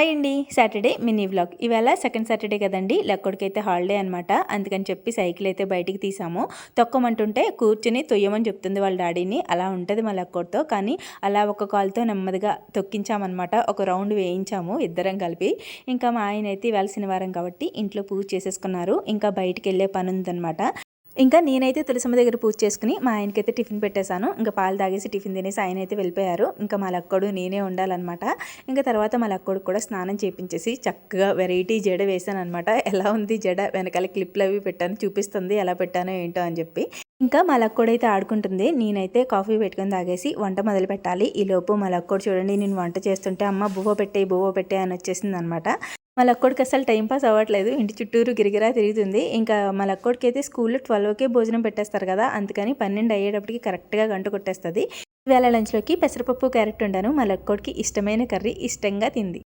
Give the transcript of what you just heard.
Hi అండి. Saturday mini vlog. ఇవాళ second Saturday కదండి, లక్కోడికైతే హాలిడే అనమాట. అందుకని చెప్పి సైకిల్ అయితే బయటికి తీసాము. తొక్కమంటుంటే కూర్చుని తొయ్యమని చెప్తుంది వాళ్ళ డాడీని. అలా ఉంటుంది మా లక్కోడితో. కానీ అలా ఒక కాలుతో నెమ్మదిగా తొక్కించామన్నమాట. ఒక రౌండ్ వేయించాము ఇద్దరం కలిపి. ఇంకా మా ఆయన అయితే ఇవాళ శనివారం కాబట్టి ఇంట్లో పూజ చేసేసుకున్నారు. ఇంకా బయటికి వెళ్ళే పని ఉందన్నమాట. ఇంకా నేనైతే తులసమ్మ దగ్గర పూజ చేసుకుని మా ఆయనకైతే టిఫిన్ పెట్టేశాను. ఇంకా పాలు తాగేసి టిఫిన్ తినేసి ఆయన అయితే వెళ్ళిపోయారు. ఇంకా మా లక్కోడు నేనే ఉండాలన్నమాట. ఇంకా తర్వాత మా లక్కోడు కూడా స్నానం చేయించేసి చక్కగా వెరైటీ జడ వేసాను అనమాట. ఎలా ఉంది జడ వెనకాల క్లిప్లు అవి పెట్టాను, చూపిస్తుంది ఎలా పెట్టానో ఏంటో అని చెప్పి. ఇంకా మా లక్కోడైతే ఆడుకుంటుంది. నేనైతే కాఫీ పెట్టుకొని తాగేసి వంట మొదలు పెట్టాలి. ఈలోపు మా లక్కోడు చూడండి, నేను వంట చేస్తుంటే అమ్మ బువ్వ పెట్టే అని వచ్చేసింది అనమాట. మా లక్కోడికి అసలు టైం పాస్ అవ్వట్లేదు. ఇంటి చుట్టూరు గిరిగిరా తిరుగుతుంది. ఇంకా మా లక్కోడికి అయితే స్కూల్లో 12కే భోజనం పెట్టేస్తారు కదా, అందుకని 12 అయ్యేటప్పటికి కరెక్ట్గా గంట కొట్టేస్తుంది. ఇవాళ లంచ్లోకి పెసరపప్పు క్యారెట్ వండాను. మా లక్కోడికి ఇష్టమైన కర్రీ, ఇష్టంగా తింది.